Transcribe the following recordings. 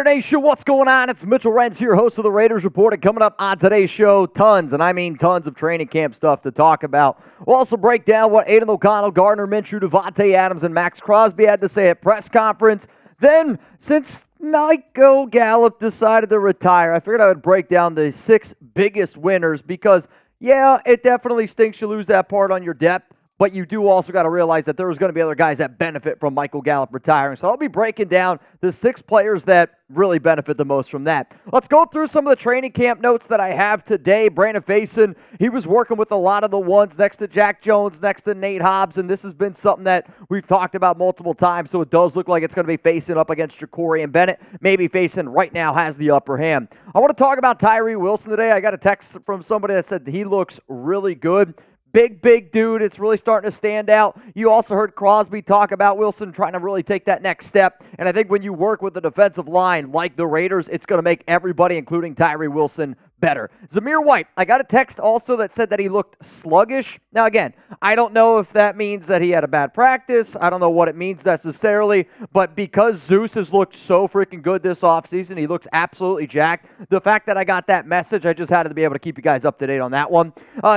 Nation, what's going on? It's Mitchell Renz here, host of the Raiders Report, and coming up on today's show, tons, and I mean tons of training camp stuff to talk about. We'll also break down what Aidan O'Connell Gardner Minshew, Davante Adams, and Maxx Crosby had to say at press conference. Then, since Michael Gallup decided to retire, I figured I would break down the 6 biggest winners because, yeah, it definitely stinks you lose that part on your depth. But you do also got to realize that there's going to be other guys that benefit from Michael Gallup retiring. So I'll be breaking down the 6 players that really benefit the most from that. Let's go through some of the training camp notes that I have today. Brandon Faison, he was working with a lot of the ones next to Jack Jones, next to Nate Hobbs, and this has been something that we've talked about multiple times, so it does look like it's going to be Faison up against Ja'Cory and Bennett. Maybe Faison right now has the upper hand. I want to talk about Tyree Wilson today. I got a text from somebody that said he looks really good. Big dude. It's really starting to stand out. You also heard Crosby talk about Wilson trying to really take that next step. And I think when you work with the defensive line like the Raiders, it's going to make everybody, including Tyree Wilson, better. Zamir White, I got a text also that said that he looked sluggish. Now, again, I don't know if that means that he had a bad practice. I don't know what it means necessarily, but because Zeus has looked so freaking good this offseason, he looks absolutely jacked. The fact that I got that message, I just had to be able to keep you guys up to date on that one.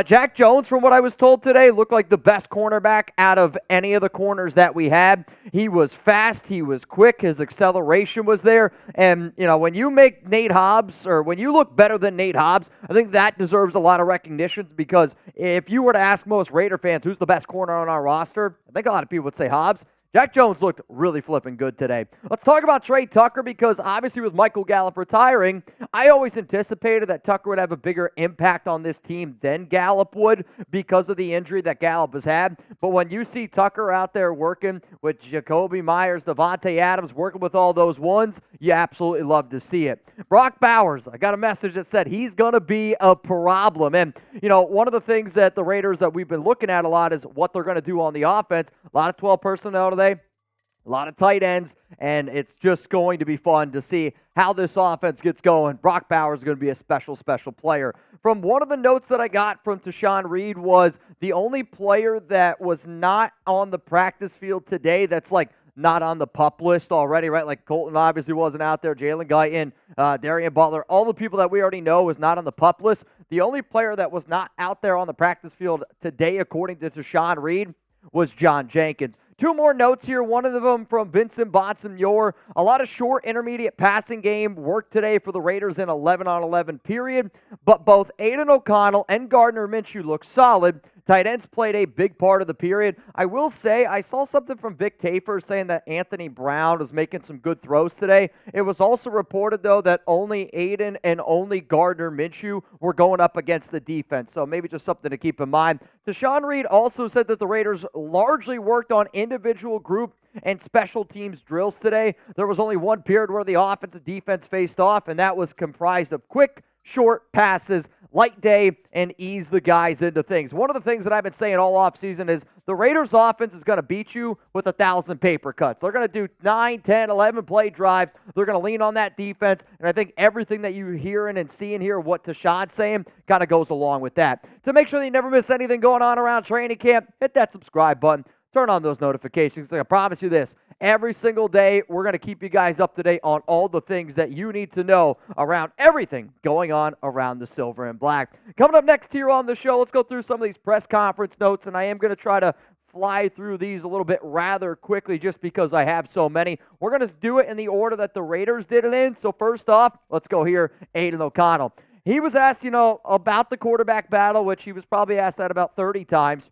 Jack Jones, from what I was told today, looked like the best cornerback out of any of the corners that we had. He was fast. He was quick. His acceleration was there. And, you know, when you make Nate Hobbs, or when you look better than Nate Hobbs, I think that deserves a lot of recognition, because if you were to ask most Raider fans who's the best corner on our roster, I think a lot of people would say Hobbs. Jack Jones looked really flipping good today. Let's talk about Tre Tucker, because obviously with Michael Gallup retiring, I always anticipated that Tucker would have a bigger impact on this team than Gallup would because of the injury that Gallup has had. But when you see Tucker out there working with Jakobi Meyers, Davante Adams, working with all those ones, you absolutely love to see it. Brock Bowers, I got a message that said he's going to be a problem. And, you know, one of the things that the Raiders that we've been looking at a lot is what they're going to do on the offense. A lot of 12 personnel today. A lot of tight ends, and it's just going to be fun to see how this offense gets going. Brock Bowers is going to be a special player. From one of the notes that I got from Tashawn Reed was the only player that was not on the practice field today that's like not on the PUP list already, right? Like Colton obviously wasn't out there, Jalen Guyton, Darian Butler, all the people that we already know is not on the PUP list. The only player that was not out there on the practice field today, according to Tashawn Reed, was John Jenkins. 2 more notes here, one of them from Vincent Bonsignore. A lot of short intermediate passing game work today for the Raiders in 11-on-11 period, but both Aidan O'Connell and Gardner Minshew look solid. Tight ends played a big part of the period. I will say, I saw something from Vic Tafur saying that Anthony Brown was making some good throws today. It was also reported, though, that only Aidan and only Gardner Minshew were going up against the defense, so maybe just something to keep in mind. Tashawn Reed also said that the Raiders largely worked on individual group and special teams drills today. There was only one period where the offense and defense faced off, and that was comprised of quick, short passes, light day, and ease the guys into things. One of the things that I've been saying all offseason is the Raiders offense is going to beat you with 1,000 paper cuts. They're going to do 9, 10, 11 play drives. They're going to lean on that defense, and I think everything that you're hearing and seeing here, what Tashawn's saying, kind of goes along with that. To make sure that you never miss anything going on around training camp, hit that subscribe button. Turn on those notifications. I promise you this, every single day, we're going to keep you guys up to date on all the things that you need to know around everything going on around the silver and black. Coming up next here on the show, let's go through some of these press conference notes, and I am going to try to fly through these a little bit rather quickly just because I have so many. We're going to do it in the order that the Raiders did it in. So first off, let's go here, Aidan O'Connell. He was asked, about the quarterback battle, which he was probably asked that about 30 times.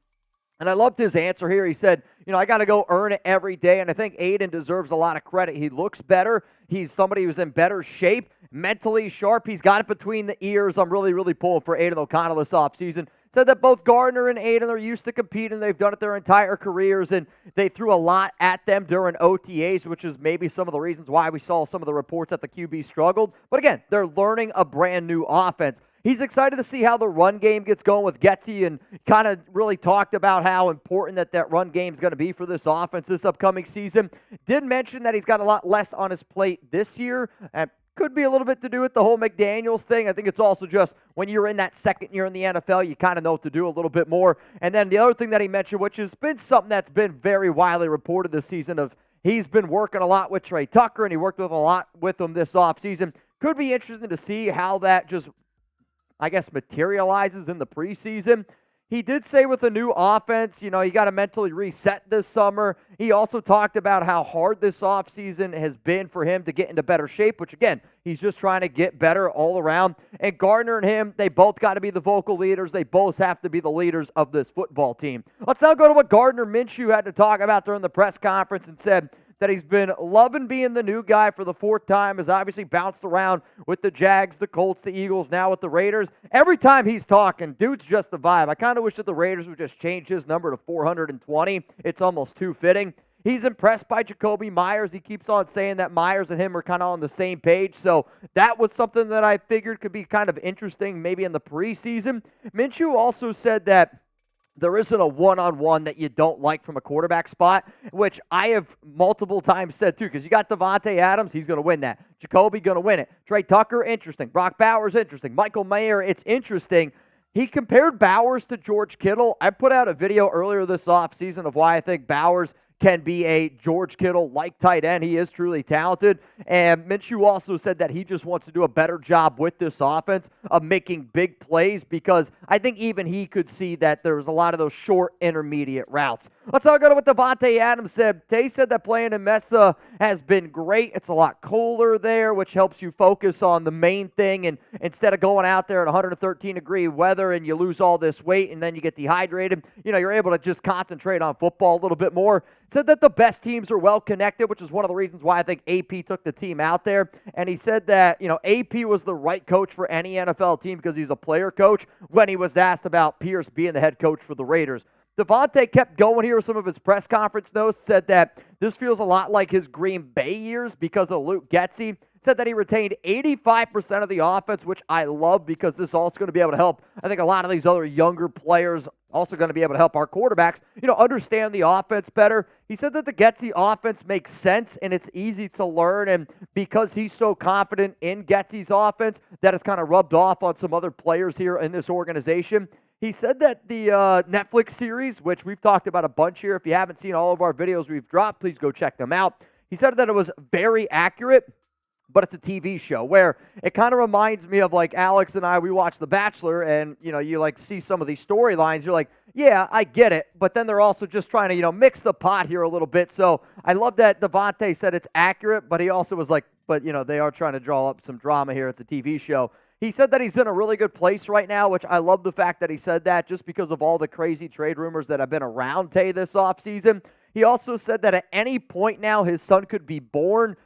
And I loved his answer here. He said, I got to go earn it every day. And I think Aidan deserves a lot of credit. He looks better. He's somebody who's in better shape, mentally sharp. He's got it between the ears. I'm really pulling for Aidan O'Connell this offseason. Said that both Gardner and Aidan are used to competing. They've done it their entire careers, and they threw a lot at them during OTAs, which is maybe some of the reasons why we saw some of the reports that the QB struggled. But again, they're learning a brand new offense. He's excited to see how the run game gets going with Getsy, and kind of really talked about how important that run game is going to be for this offense this upcoming season. Did mention that he's got a lot less on his plate this year, and could be a little bit to do with the whole McDaniels thing. I think it's also just when you're in that second year in the NFL, you kind of know what to do a little bit more. And then the other thing that he mentioned, which has been something that's been very widely reported this season, of He's been working a lot with Tre Tucker, and he worked with a lot with him this offseason. Could be interesting to see how that just, I guess, materializes in the preseason. He did say with the new offense, you got to mentally reset this summer. He also talked about how hard this offseason has been for him to get into better shape, which, again, he's just trying to get better all around. And Gardner and him, they both got to be the vocal leaders. They both have to be the leaders of this football team. Let's now go to what Gardner Minshew had to talk about during the press conference and said that he's been loving being the new guy for the fourth time, has obviously bounced around with the Jags, the Colts, the Eagles, now with the Raiders. Every time he's talking, dude's just the vibe. I kind of wish that the Raiders would just change his number to 420. It's almost too fitting. He's impressed by Jakobi Meyers. He keeps on saying that Meyers and him are kind of on the same page. So that was something that I figured could be kind of interesting maybe in the preseason. Minshew also said that there isn't a one-on-one that you don't like from a quarterback spot, which I have multiple times said too, because you got Davante Adams, he's going to win that. Jakobi going to win it. Tre Tucker, interesting. Brock Bowers, interesting. Michael Mayer, it's interesting. He compared Bowers to George Kittle. I put out a video earlier this offseason of why I think Bowers can be a George Kittle-like tight end. He is truly talented. And Minshew also said that he just wants to do a better job with this offense of making big plays, because I think even he could see that there was a lot of those short intermediate routes. Let's now go to what Davante Adams said. He said that playing in Mesa has been great. It's a lot cooler there, which helps you focus on the main thing. And instead of going out there at 113-degree weather and you lose all this weight and then you get dehydrated, you're able to just concentrate on football a little bit more. Said that the best teams are well connected, which is one of the reasons why I think AP took the team out there. And he said that, AP was the right coach for any NFL team because he's a player coach, when he was asked about Pierce being the head coach for the Raiders. Davante kept going here with some of his press conference notes, said that this feels a lot like his Green Bay years because of Luke Getsy. Said that he retained 85% of the offense, which I love, because this is also going to be able to help, I think, a lot of these other younger players, also going to be able to help our quarterbacks, understand the offense better. He said that the Getsy offense makes sense and it's easy to learn, and because he's so confident in Getsy's offense, that it's kind of rubbed off on some other players here in this organization. He said that the Netflix series, which we've talked about a bunch here, if you haven't seen all of our videos we've dropped, please go check them out. He said that it was very accurate, but it's a TV show where it kind of reminds me of, like, Alex and I, we watch The Bachelor, and, you like see some of these storylines. You're like, yeah, I get it, but then they're also just trying to, mix the pot here a little bit. So I love that Davante said it's accurate, but he also was like, but, they are trying to draw up some drama here. It's a TV show. He said that he's in a really good place right now, which I love the fact that he said that, just because of all the crazy trade rumors that have been around Tay this offseason. He also said that at any point now his son could be born.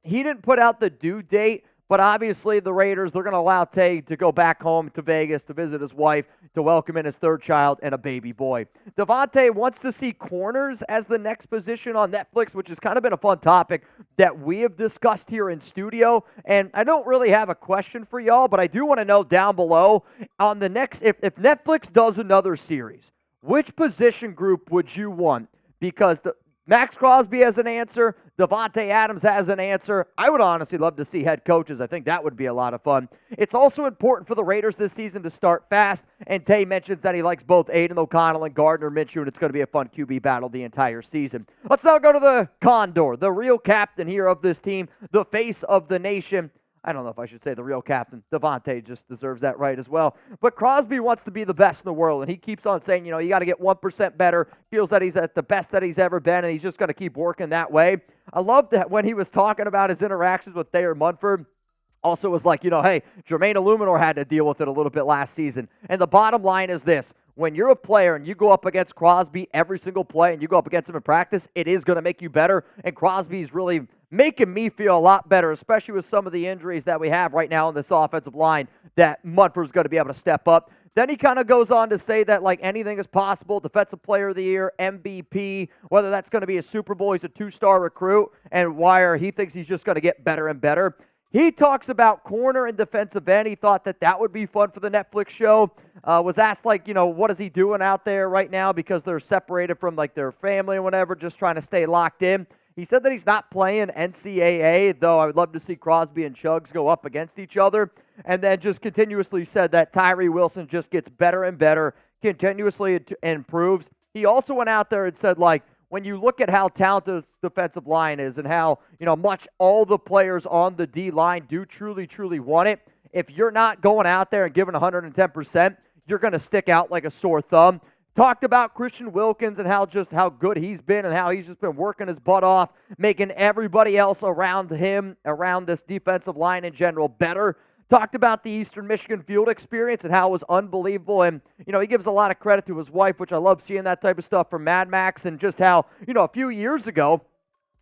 He didn't put out the due date, but obviously the Raiders, they're going to allow Tay to go back home to Vegas to visit his wife, to welcome in his third child and a baby boy. Davante wants to see corners as the next position on Netflix, which has kind of been a fun topic that we have discussed here in studio. And I don't really have a question for y'all, but I do want to know down below on the next, if Netflix does another series, which position group would you want? Because Maxx Crosby has an answer. Davante Adams has an answer. I would honestly love to see head coaches. I think that would be a lot of fun. It's also important for the Raiders this season to start fast, and Tay mentions that he likes both Aidan O'Connell and Gardner Minshew, and it's going to be a fun QB battle the entire season. Let's now go to the Condor, the real captain here of this team, the face of the nation. I don't know if I should say the real captain. Davante just deserves that right as well. But Crosby wants to be the best in the world, and he keeps on saying, you got to get 1% better. Feels that he's at the best that he's ever been, and he's just going to keep working that way. I love that when he was talking about his interactions with Thayer Munford, also was like, hey, Jermaine Illuminor had to deal with it a little bit last season. And the bottom line is this. When you're a player and you go up against Crosby every single play and you go up against him in practice, it is going to make you better. And Crosby's really making me feel a lot better, especially with some of the injuries that we have right now in this offensive line, that Munford's going to be able to step up. Then he kind of goes on to say that, like, anything is possible. Defensive Player of the Year, MVP, whether that's going to be a Super Bowl, he's a 2-star recruit, and why he thinks he's just going to get better and better. He talks about corner and defensive end. He thought that would be fun for the Netflix show. Was asked, like, what is he doing out there right now because they're separated from, like, their family and whatever, just trying to stay locked in. He said that he's not playing NCAA, though I would love to see Crosby and Chuggs go up against each other. And then just continuously said that Tyree Wilson just gets better and better, continuously improves. He also went out there and said, like, when you look at how talented this defensive line is and how, much all the players on the D-line do truly, truly want it, if you're not going out there and giving 110%, you're going to stick out like a sore thumb. Talked about Christian Wilkins and how good he's been and how he's just been working his butt off, making everybody else around him, around this defensive line in general, better. Talked about the Eastern Michigan field experience and how it was unbelievable. And, he gives a lot of credit to his wife, which I love seeing that type of stuff from Mad Max, and just how, a few years ago,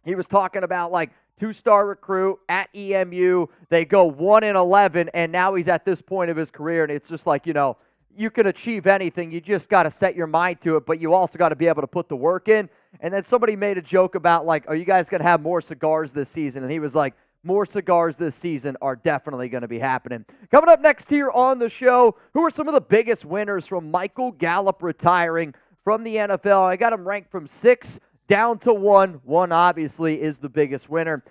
he was talking about, like, 2-star recruit at EMU. They go 1-11, and now he's at this point of his career, and it's just like, you can achieve anything. You just got to set your mind to it, but you also got to be able to put the work in. And then somebody made a joke about, like, are you guys going to have more cigars this season? And he was like, more cigars this season are definitely going to be happening. Coming up next here on the show, who are some of the biggest winners from Michael Gallup retiring from the NFL? I got him ranked from 6 down to 1. 1 obviously is the biggest winner.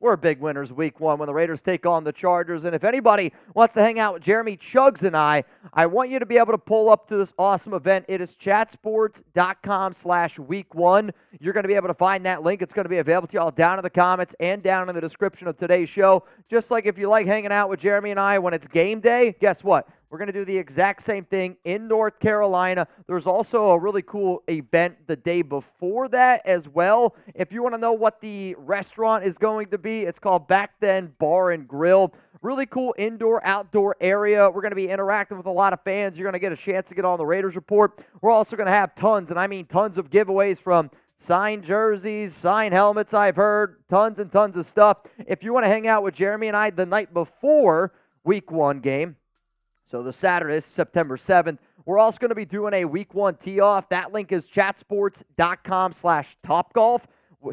We're big winners week 1 when the Raiders take on the Chargers. And if anybody wants to hang out with Jeremy, Chuggs, and I want you to be able to pull up to this awesome event. It is chatsports.com/week1. You're going to be able to find that link. It's going to be available to y'all down in the comments and down in the description of today's show. Just like if you like hanging out with Jeremy and I when it's game day, guess what? We're going to do the exact same thing in North Carolina. There's also a really cool event the day before that as well. If you want to know what the restaurant is going to be, it's called Back Then Bar and Grill. Really cool indoor-outdoor area. We're going to be interacting with a lot of fans. You're going to get a chance to get on the Raiders Report. We're also going to have tons, and I mean tons of giveaways from signed jerseys, signed helmets, I've heard, tons and tons of stuff. If you want to hang out with Jeremy and I the night before Week 1 game, so the Saturday, September 7th, we're also going to be doing a Week 1 tee-off. That link is chatsports.com/topgolf.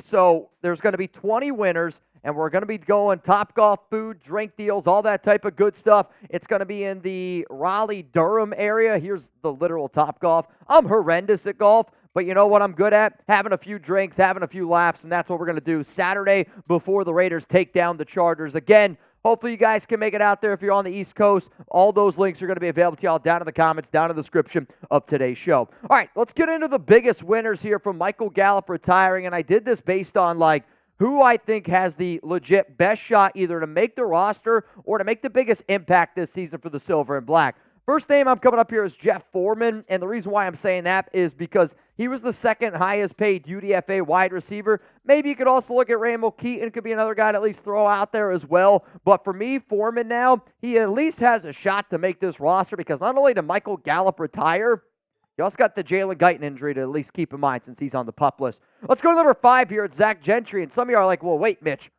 So there's going to be 20 winners, and we're going to be going Topgolf food, drink deals, all that type of good stuff. It's going to be in the Raleigh-Durham area. Here's the literal Topgolf. I'm horrendous at golf, but you know what I'm good at? Having a few drinks, having a few laughs, and that's what we're going to do Saturday before the Raiders take down the Chargers. Again, hopefully you guys can make it out there if you're on the East Coast. All those links are going to be available to y'all down in the comments, down in the description of today's show. All right, let's get into the biggest winners here from Michael Gallup retiring, and I did this based on, who I think has the legit best shot either to make the roster or to make the biggest impact this season for the Silver and Black. First name I'm coming up here is Jeff Foreman, and the reason why I'm saying that is because he was the second highest paid UDFA wide receiver. Maybe you could also look at Raymond Keaton, could be another guy to at least throw out there as well. But for me, Foreman now, he at least has a shot to make this roster because not only did Michael Gallup retire, you also got the Jalen Guyton injury to at least keep in mind since he's on the PUP list. Let's go to number 5 here. It's Zach Gentry, and some of you are like, well, wait, Mitch,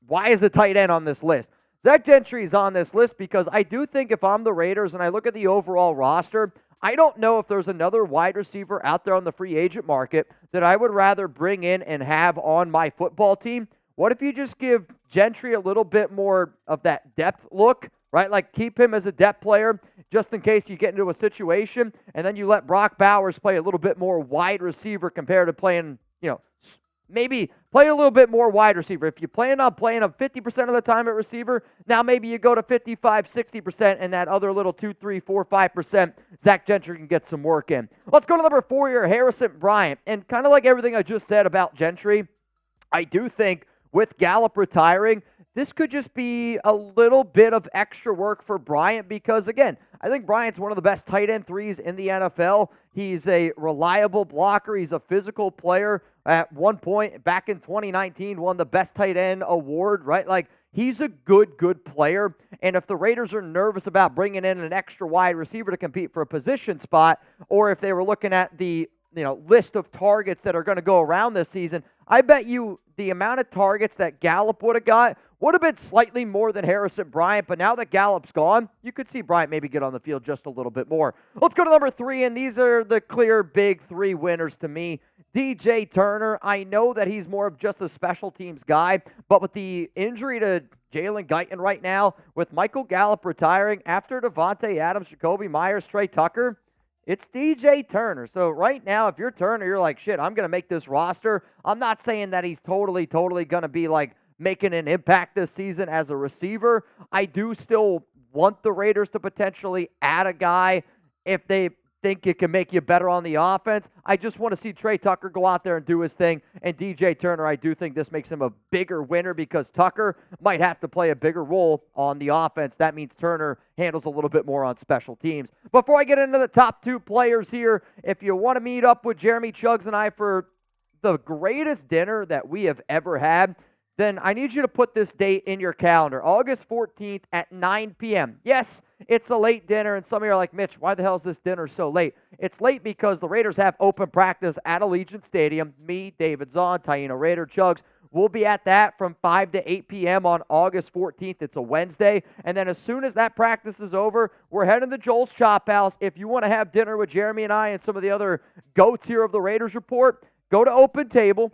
why is the tight end on this list? Zach Gentry is on this list because I do think if I'm the Raiders and I look at the overall roster, I don't know if there's another wide receiver out there on the free agent market that I would rather bring in and have on my football team. What if you just give Gentry a little bit more of that depth look, right? Like keep him as a depth player just in case you get into a situation, and then you let Brock Bowers play a little bit more wide receiver compared to playing, maybe play a little bit more wide receiver. If you plan on playing him 50% of the time at receiver, now maybe you go to 55, 60%, and that other little 2, 3, 4, 5%, Zach Gentry can get some work in. Let's go to number 4 here, Harrison Bryant. And kind of like everything I just said about Gentry, I do think with Gallup retiring, this could just be a little bit of extra work for Bryant because, again, I think Bryant's one of the best tight end threes in the NFL. He's a reliable blocker. He's a physical player. At one point back in 2019, won the best tight end award, right? Like, he's a good player. And if the Raiders are nervous about bringing in an extra wide receiver to compete for a position spot, or if they were looking at the list of targets that are going to go around this season, I bet you the amount of targets that Gallup would have got would have been slightly more than Harrison Bryant, but now that Gallup's gone, you could see Bryant maybe get on the field just a little bit more. Let's go to number 3, and these are the clear big 3 winners to me. DJ Turner, I know that he's more of just a special teams guy, but with the injury to Jalen Guyton right now, with Michael Gallup retiring, after Davante Adams, Jacoby Myers, Tre Tucker, it's DJ Turner. So right now, if you're Turner, you're like, shit, I'm going to make this roster. I'm not saying that he's totally going to be like making an impact this season as a receiver. I do still want the Raiders to potentially add a guy if they think it can make you better on the offense. I just want to see Tre Tucker go out there and do his thing. And DJ Turner, I do think this makes him a bigger winner because Tucker might have to play a bigger role on the offense. That means Turner handles a little bit more on special teams. Before I get into the top 2 players here, if you want to meet up with Jeremy, Chuggs, and I for the greatest dinner that we have ever had, then I need you to put this date in your calendar, August 14th at 9 p.m. Yes, it's a late dinner, and some of you are like, Mitch, why the hell is this dinner so late? It's late because the Raiders have open practice at Allegiant Stadium. Me, David Zahn, Taino Raider, Chuggs, we'll be at that from 5 to 8 p.m. on August 14th. It's a Wednesday. And then as soon as that practice is over, we're heading to Joel's Chop House. If you want to have dinner with Jeremy and I and some of the other goats here of the Raiders Report, go to Open Table.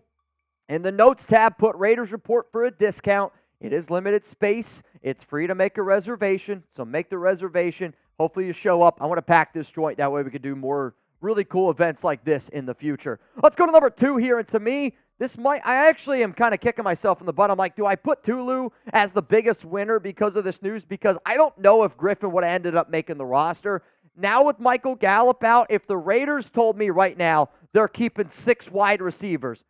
In the Notes tab, put Raiders Report for a discount. It is limited space. It's free to make a reservation, so make the reservation. Hopefully you show up. I want to pack this joint. That way we can do more really cool events like this in the future. Let's go to number 2 here, and to me, I actually am kind of kicking myself in the butt. I'm like, do I put Tulu as the biggest winner because of this news? Because I don't know if Griffin would have ended up making the roster. Now with Michael Gallup out, if the Raiders told me right now they're keeping 6 wide receivers,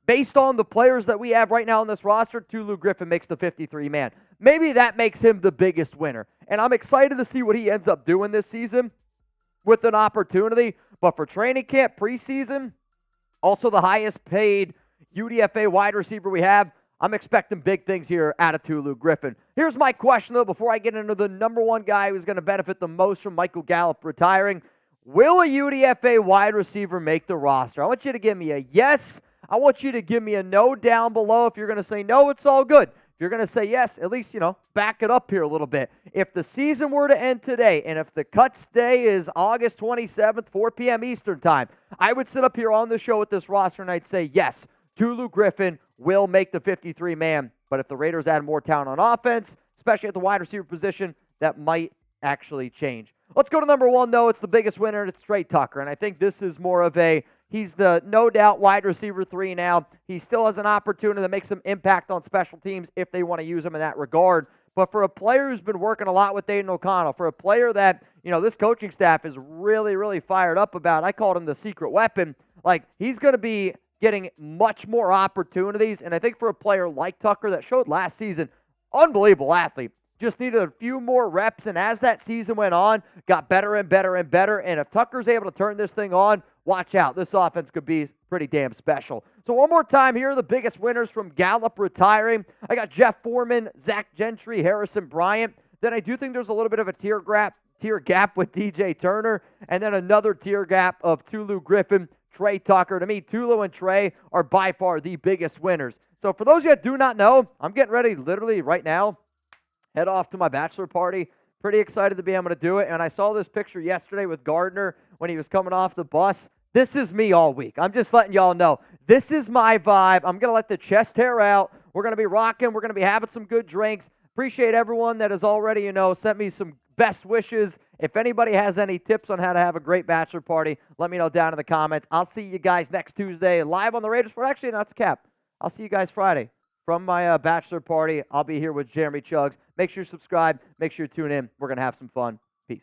based on the players that we have right now on this roster, Tulu Griffin makes the 53-man. Maybe that makes him the biggest winner. And I'm excited to see what he ends up doing this season with an opportunity. But for training camp, preseason, also the highest paid UDFA wide receiver we have, I'm expecting big things here out of Tulu Griffin. Here's my question, though, before I get into the number 1 guy who's going to benefit the most from Michael Gallup retiring. Will a UDFA wide receiver make the roster? I want you to give me a yes. I want you to give me a no down below. If you're going to say no, it's all good. If you're going to say yes, at least, back it up here a little bit. If the season were to end today, and if the cuts day is August 27th, 4 p.m. Eastern time, I would sit up here on the show with this roster and I'd say, yes, Tulu Griffin will make the 53-man. But if the Raiders add more talent on offense, especially at the wide receiver position, that might actually change. Let's go to number 1, though. It's the biggest winner, and it's Tre Tucker. And I think this is more of he's the no doubt wide receiver 3 now. He still has an opportunity to make some impact on special teams if they want to use him in that regard. But for a player who's been working a lot with Aidan O'Connell, for a player that, this coaching staff is really, really fired up about, I called him the secret weapon, he's going to be getting much more opportunities. And I think for a player like Tucker that showed last season, unbelievable athlete, just needed a few more reps, and as that season went on, got better and better and better. And if Tucker's able to turn this thing on, watch out. This offense could be pretty damn special. So one more time, here are the biggest winners from Gallup retiring. I got Jeff Foreman, Zach Gentry, Harrison Bryant. Then I do think there's a little bit of a tier gap with DJ Turner, and then another tier gap of Tulu Griffin, Tre Tucker. To me, Tulu and Tre are by far the biggest winners. So for those of you that do not know, I'm getting ready literally right now, head off to my bachelor party. Pretty excited to be able to do it. And I saw this picture yesterday with Gardner when he was coming off the bus. This is me all week. I'm just letting y'all know. This is my vibe. I'm going to let the chest hair out. We're going to be rocking. We're going to be having some good drinks. Appreciate everyone that has already, sent me some best wishes. If anybody has any tips on how to have a great bachelor party, let me know down in the comments. I'll see you guys next Tuesday live on the Raiders. But actually, that's cap. I'll see you guys Friday. From my bachelor party, I'll be here with Jeremy, Chuggs. Make sure you subscribe. Make sure you tune in. We're going to have some fun. Peace.